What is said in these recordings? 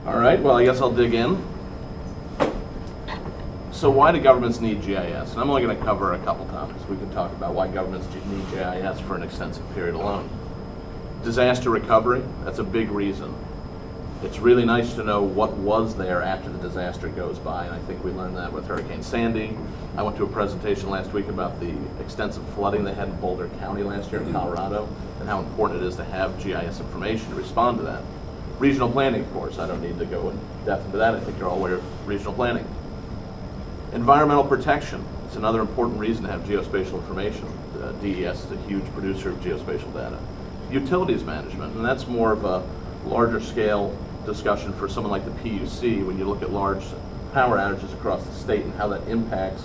All right, well, I guess I'll dig in. So why do governments need GIS? And I'm only going to cover a couple topics. We can talk about why governments need GIS for an extensive period alone. Disaster recovery, that's a big reason. It's really nice to know what was there after the disaster goes by, and I think we learned that with Hurricane Sandy. I went to a presentation last week about the extensive flooding they had in Boulder County last year in Colorado, and how important it is to have GIS information to respond to that. Regional planning, of course, I don't need to go in depth into that. I think you're all aware of regional planning. Environmental protection, it's another important reason to have geospatial information. DES is a huge producer of geospatial data. Utilities management, and that's more of a larger scale discussion for someone like the PUC when you look at large power outages across the state and how that impacts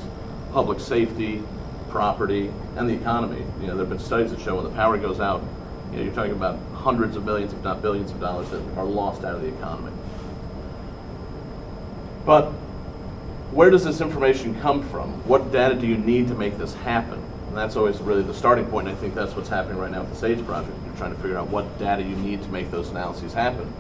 public safety, property, and the economy. You know, there have been studies that show when the power goes out, you know, you're talking about hundreds of millions, if not billions of dollars that are lost out of the economy. But where does this information come from? What data do you need to make this happen? And that's always really the starting point, and I think that's what's happening right now with the SAGE project. You're trying to figure out what data you need to make those analyses happen.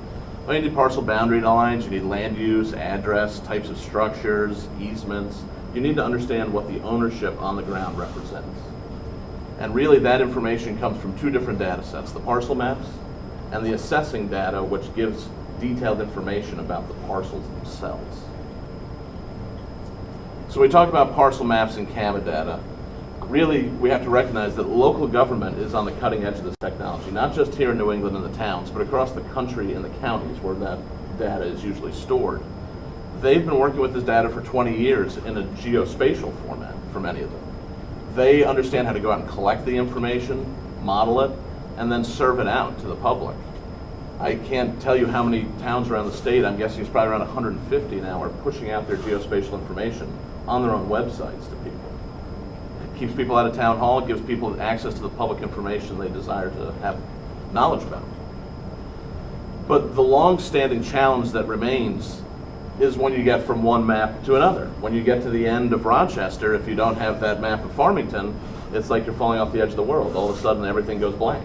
Well, you need parcel boundary lines, you need land use, address, types of structures, easements. You need to understand what the ownership on the ground represents. And really that information comes from two different data sets, the parcel maps and the assessing data, which gives detailed information about the parcels themselves. So we talk about parcel maps and CAMA data. Really, we have to recognize that local government is on the cutting edge of this technology, not just here in New England and the towns, but across the country in the counties where that data is usually stored. They've been working with this data for 20 years in a geospatial format for many of them. They understand how to go out and collect the information, model it, and then serve it out to the public. I can't tell you how many towns around the state, I'm guessing it's probably around 150 now, are pushing out their geospatial information on their own websites to people. It keeps people out of town hall, it gives people access to the public information they desire to have knowledge about. But the long-standing challenge that remains is when you get from one map to another. When you get to the end of Rochester, if you don't have that map of Farmington, it's like you're falling off the edge of the world. All of a sudden everything goes blank.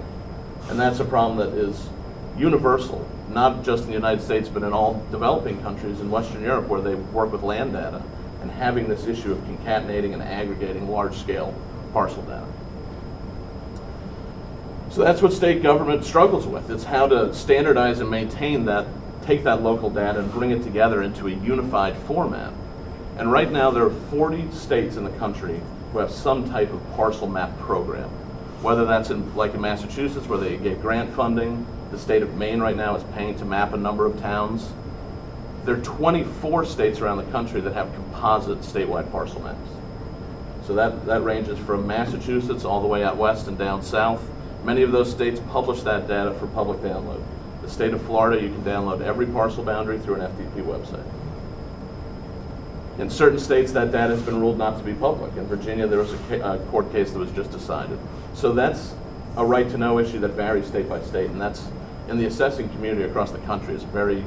And that's a problem that is universal, not just in the United States, but in all developing countries in Western Europe where they work with land data and having this issue of concatenating and aggregating large-scale parcel data. So that's what state government struggles with. It's how to standardize and maintain that, take that local data and bring it together into a unified format. And right now there are 40 states in the country who have some type of parcel map program. Whether that's like in Massachusetts where they get grant funding, the state of Maine right now is paying to map a number of towns. There are 24 states around the country that have composite statewide parcel maps. So that ranges from Massachusetts all the way out west and down south. Many of those states publish that data for public download. The state of Florida, you can download every parcel boundary through an FTP website. In certain states, that data has been ruled not to be public. In Virginia, there was a court case that was just decided. So that's a right-to-know issue that varies state by state, and that's, in the assessing community across the country, is a very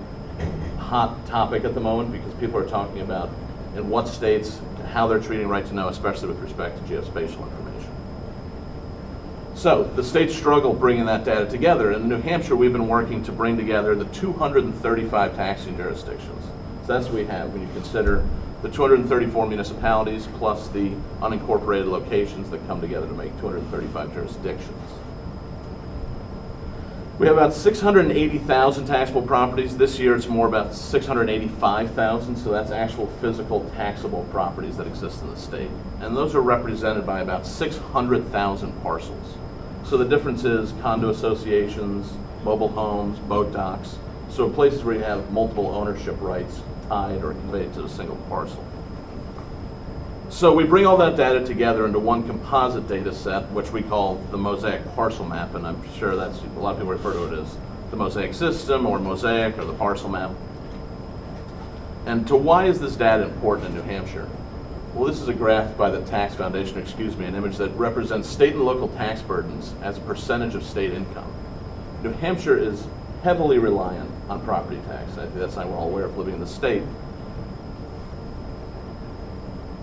hot topic at the moment because people are talking about in what states, how they're treating right-to-know, especially with respect to geospatial information. So the states struggle bringing that data together. In New Hampshire, we've been working to bring together the 235 taxing jurisdictions. So that's what we have when you consider the 234 municipalities plus the unincorporated locations that come together to make 235 jurisdictions. We have about 680,000 taxable properties. This year it's more about 685,000, so that's actual physical taxable properties that exist in the state. And those are represented by about 600,000 parcels. So the difference is condo associations, mobile homes, boat docks, so places where you have multiple ownership rights tied or conveyed to a single parcel. So we bring all that data together into one composite data set, which we call the MOSAIC parcel map, and I'm sure that's, a lot of people refer to it as the MOSAIC system or MOSAIC or the parcel map. And to why is this data important in New Hampshire? Well, this is a graph by the Tax Foundation, an image that represents state and local tax burdens as a percentage of state income. New Hampshire is heavily reliant on property tax. I think that's something we're all aware of living in the state.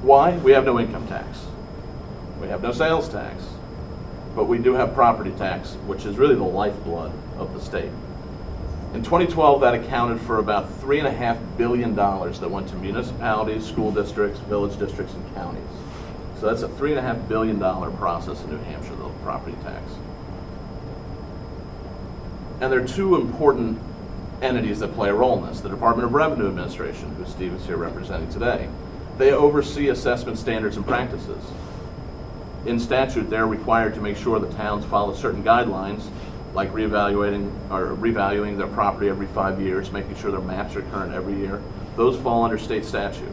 Why? We have no income tax. We have no sales tax. But we do have property tax, which is really the lifeblood of the state. In 2012, that accounted for about $3.5 billion that went to municipalities, school districts, village districts, and counties. So that's a $3.5 billion process in New Hampshire, the property tax. And there are two important entities that play a role in this. The Department of Revenue Administration, who Steve is here representing today. They oversee assessment standards and practices. In statute, they're required to make sure the towns follow certain guidelines, like revaluing their property every 5 years, making sure their maps are current every year. Those fall under state statute.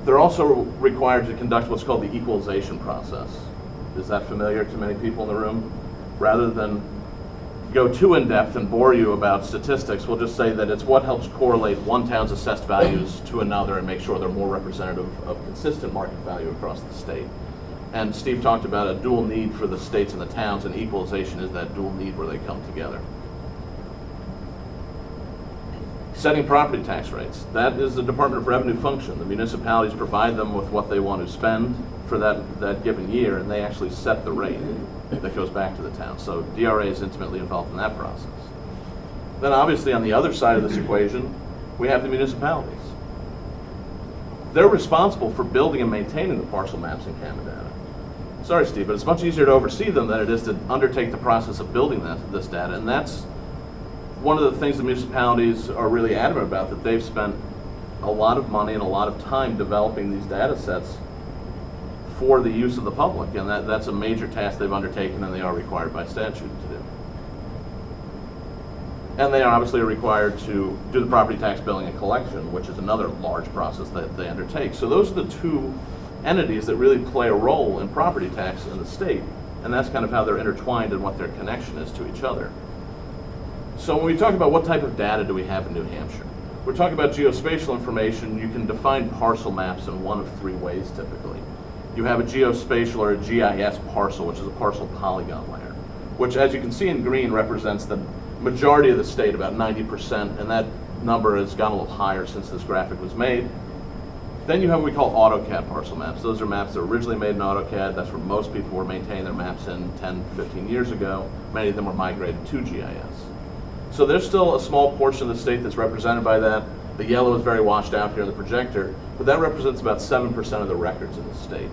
They're also required to conduct what's called the equalization process. Is that familiar to many people in the room? Rather than go too in-depth and bore you about statistics, we'll just say that it's what helps correlate one town's assessed values to another and make sure they're more representative of consistent market value across the state. And Steve talked about a dual need for the states and the towns, and equalization is that dual need where they come together. Setting property tax rates. That is the Department of Revenue function. The municipalities provide them with what they want to spend for that given year, and they actually set the rate that goes back to the town. So DRA is intimately involved in that process. Then obviously on the other side of this equation, we have the municipalities. They're responsible for building and maintaining the parcel maps and camera data. Sorry, Steve, but it's much easier to oversee them than it is to undertake the process of building this data, and that's one of the things the municipalities are really adamant about, that they've spent a lot of money and a lot of time developing these data sets for the use of the public, and that's a major task they've undertaken and they are required by statute to do. And they are obviously required to do the property tax billing and collection, which is another large process that they undertake. So those are the two entities that really play a role in property tax in the state, and that's kind of how they're intertwined and what their connection is to each other. So when we talk about what type of data do we have in New Hampshire, we're talking about geospatial information. You can define parcel maps in one of three ways typically. You have a geospatial or a GIS parcel, which is a parcel polygon layer, which as you can see in green represents the majority of the state, about 90%, and that number has gone a little higher since this graphic was made. Then you have what we call AutoCAD parcel maps. Those are maps that were originally made in AutoCAD. That's where most people were maintaining their maps in 10, 15 years ago. Many of them were migrated to GIS. So there's still a small portion of the state that's represented by that. The yellow is very washed out here in the projector, but that represents about 7% of the records in the state.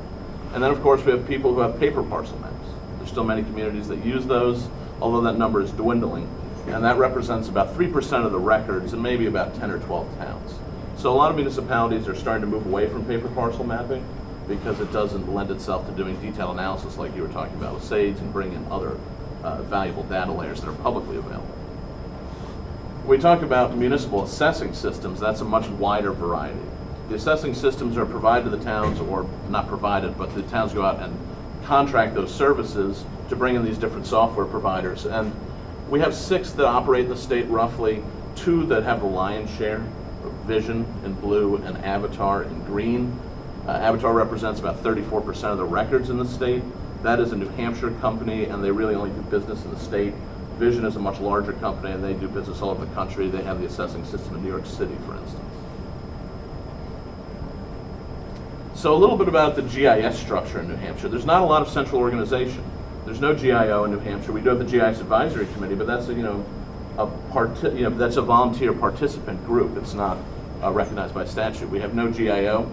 And then of course we have people who have paper parcel maps. There's still many communities that use those, although that number is dwindling. And that represents about 3% of the records and maybe about 10 or 12 towns. So a lot of municipalities are starting to move away from paper parcel mapping because it doesn't lend itself to doing detailed analysis like you were talking about with SAGE and bring in other valuable data layers that are publicly available. When we talk about municipal assessing systems, that's a much wider variety. The assessing systems are provided to the towns, or not provided, but the towns go out and contract those services to bring in these different software providers. And we have 6 that operate in the state roughly, 2 that have the lion's share, Vision in blue and Avatar in green. Avatar represents about 34% of the records in the state. That is a New Hampshire company, and they really only do business in the state. Vision is a much larger company, and they do business all over the country. They have the assessing system in New York City, for instance. So a little bit about the GIS structure in New Hampshire. There's not a lot of central organization. There's no GIO in New Hampshire. We do have the GIS Advisory Committee, but that's that's a volunteer participant group. It's not recognized by statute. We have no GIO.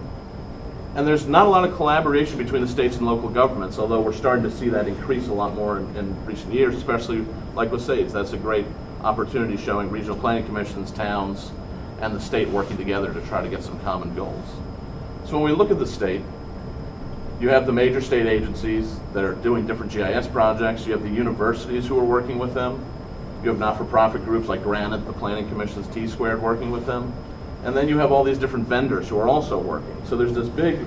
And there's not a lot of collaboration between the states and local governments, although we're starting to see that increase a lot more in recent years, especially like with SAGE. That's a great opportunity showing regional planning commissions, towns, and the state working together to try to get some common goals. So when we look at the state, you have the major state agencies that are doing different GIS projects. You have the universities who are working with them. You have not-for-profit groups like Granite, the Planning Commission's T-Squared working with them. And then you have all these different vendors who are also working. So there's this big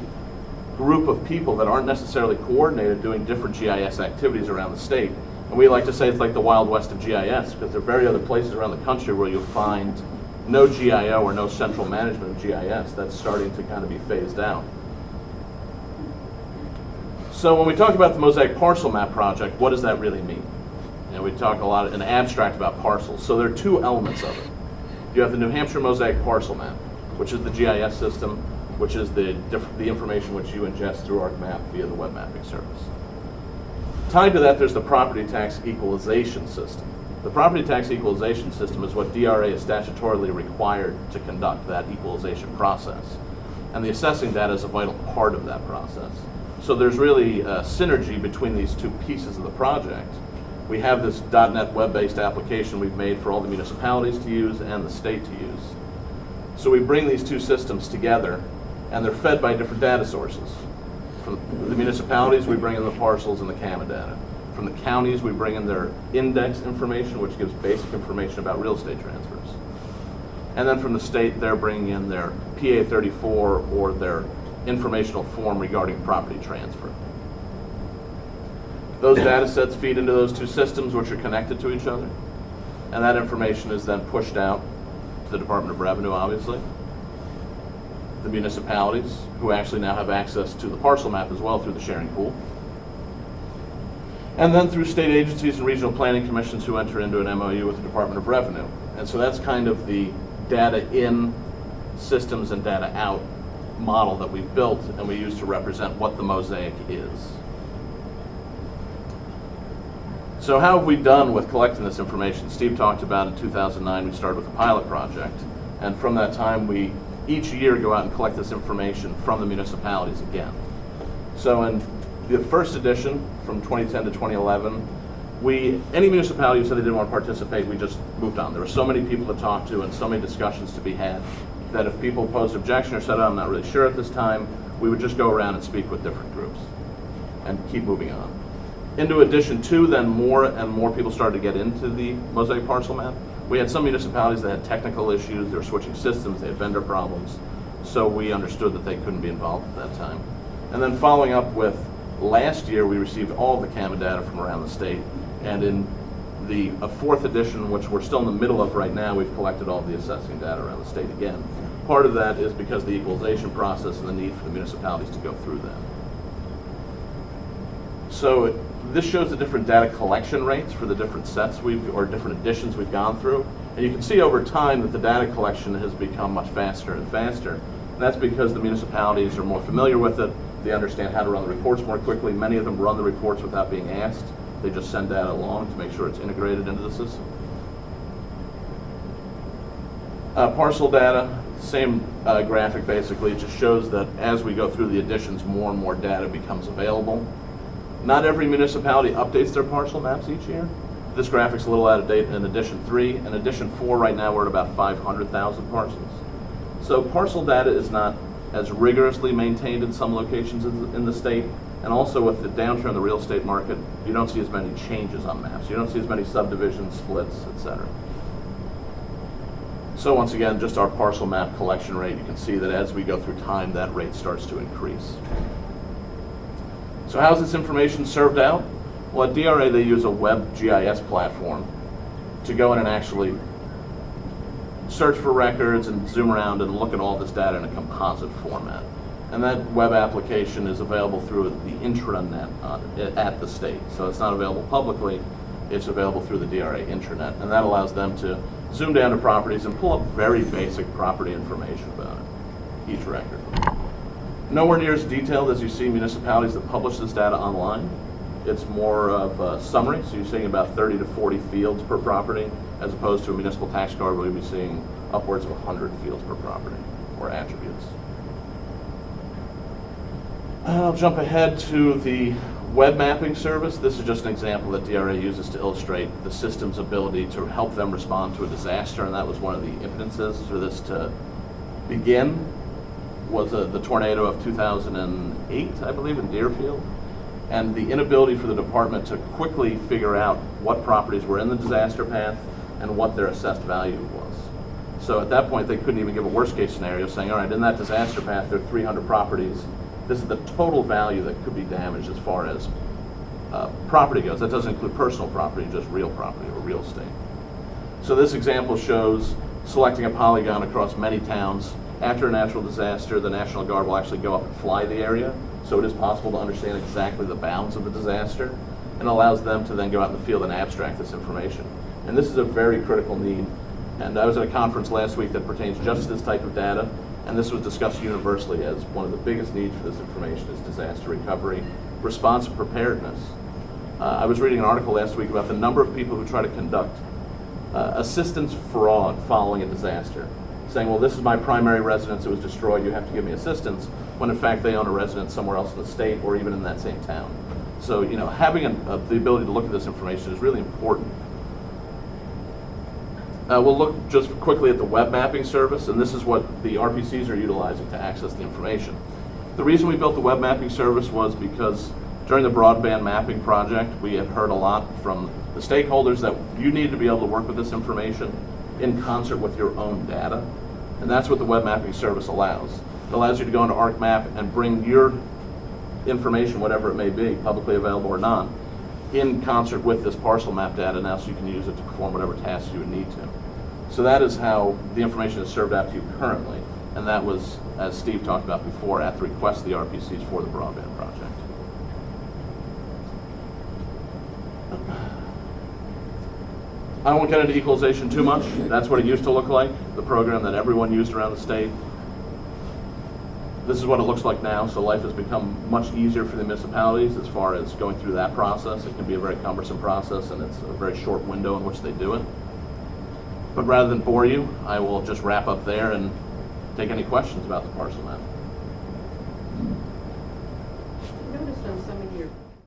group of people that aren't necessarily coordinated doing different GIS activities around the state. And we like to say it's like the Wild West of GIS, because there are very other places around the country where you'll find no GIO or no central management of GIS. That's starting to kind of be phased out. So when we talk about the MOSAIC parcel map project, what does that really mean? We talk a lot in abstract about parcels. So there are 2 elements of it. You have the New Hampshire MOSAIC parcel map, which is the GIS system, which is the information which you ingest through ArcMap via the web mapping service. Tied to that, there's the property tax equalization system. The property tax equalization system is what DRA is statutorily required to conduct that equalization process. And the assessing data is a vital part of that process. So there's really a synergy between these two pieces of the project. We have this .NET web-based application we've made for all the municipalities to use and the state to use. So we bring these two systems together, and they're fed by different data sources. From the municipalities, we bring in the parcels and the CAMA data. From the counties, we bring in their index information, which gives basic information about real estate transfers. And then from the state, they're bringing in their PA 34 or their informational form regarding property transfer. Those data sets feed into those two systems, which are connected to each other. And that information is then pushed out to the Department of Revenue, obviously. The municipalities, who actually now have access to the parcel map as well through the sharing pool. And then through state agencies and regional planning commissions who enter into an MOU with the Department of Revenue. And so that's kind of the data in systems and data out model that we've built and we use to represent what the MOSAIC is. So how have we done with collecting this information? Steve talked about in 2009 we started with a pilot project, and from that time we each year go out and collect this information from the municipalities again. So in the first edition from 2010 to 2011, any municipality who said they didn't want to participate, we just moved on. There were so many people to talk to and so many discussions to be had that if people posed objection or said, oh, I'm not really sure at this time, we would just go around and speak with different groups and keep moving on. Into edition 2, then more and more people started to get into the MOSAIC parcel map. We had some municipalities that had technical issues, they were switching systems, they had vendor problems, so we understood that they couldn't be involved at that time. And then following up with last year, we received all the CAMA data from around the state, and in the 4th edition, which we're still in the middle of right now, we've collected all the assessing data around the state again. Part of that is because of the equalization process and the need for the municipalities to go through that. So this shows the different data collection rates for the different sets or different editions we've gone through. And you can see over time that the data collection has become much faster and faster. And that's because the municipalities are more familiar with it. They understand how to run the reports more quickly. Many of them run the reports without being asked. They just send data along to make sure it's integrated into the system. Parcel data, same graphic basically. It just shows that as we go through the editions, more and more data becomes available. Not every municipality updates their parcel maps each year. This graphic's a little out of date in edition 3. In edition 4 right now we're at about 500,000 parcels. So parcel data is not as rigorously maintained in some locations in the state, and also with the downturn in the real estate market, you don't see as many changes on maps. You don't see as many subdivisions, splits, etc. So once again, just our parcel map collection rate, you can see that as we go through time, that rate starts to increase. So how's this information served out? Well, at DRA, they use a web GIS platform to go in and actually search for records and zoom around and look at all this data in a composite format. And that web application is available through the intranet at the state. So it's not available publicly, it's available through the DRA intranet. And that allows them to zoom down to properties and pull up very basic property information about it, each record. Nowhere near as detailed as you see municipalities that publish this data online. It's more of a summary, so you're seeing about 30 to 40 fields per property, as opposed to a municipal tax card where you'll be seeing upwards of 100 fields per property, or attributes. I'll jump ahead to the web mapping service. This is just an example that DRA uses to illustrate the system's ability to help them respond to a disaster, and that was one of the impetuses for this to begin, was the tornado of 2008, I believe, in Deerfield. And the inability for the department to quickly figure out what properties were in the disaster path and what their assessed value was. So at that point, they couldn't even give a worst case scenario saying, all right, in that disaster path, there are 300 properties. This is the total value that could be damaged as far as property goes. That doesn't include personal property, just real property or real estate. So this example shows selecting a polygon across many towns. After a natural disaster, the National Guard will actually go up and fly the area. So it is possible to understand exactly the bounds of the disaster, and allows them to then go out in the field and abstract this information. And this is a very critical need. And I was at a conference last week that pertains just to this type of data, and this was discussed universally as one of the biggest needs for this information is disaster recovery, response and preparedness. I was reading an article last week about the number of people who try to conduct assistance fraud following a disaster, saying, well, this is my primary residence, it was destroyed, you have to give me assistance, when in fact they own a residence somewhere else in the state or even in that same town. So, you know, having the ability to look at this information is really important. We'll look just quickly at the web mapping service, and this is what the RPCs are utilizing to access the information. The reason we built the web mapping service was because during the broadband mapping project, we had heard a lot from the stakeholders that you need to be able to work with this information in concert with your own data, and that's what the web mapping service allows. It allows you to go into ArcMap and bring your information, whatever it may be, publicly available or not, in concert with this parcel map data now, so you can use it to perform whatever tasks you would need to. So that is how the information is served out to you currently, and that was, as Steve talked about before, at the request of the RPCs for the broadband project. I won't get into equalization too much. That's what it used to look like, the program that everyone used around the state. This is what it looks like now, so life has become much easier for the municipalities as far as going through that process. It can be a very cumbersome process, and it's a very short window in which they do it. But rather than bore you, I will just wrap up there and take any questions about the parcel map. I noticed on some of your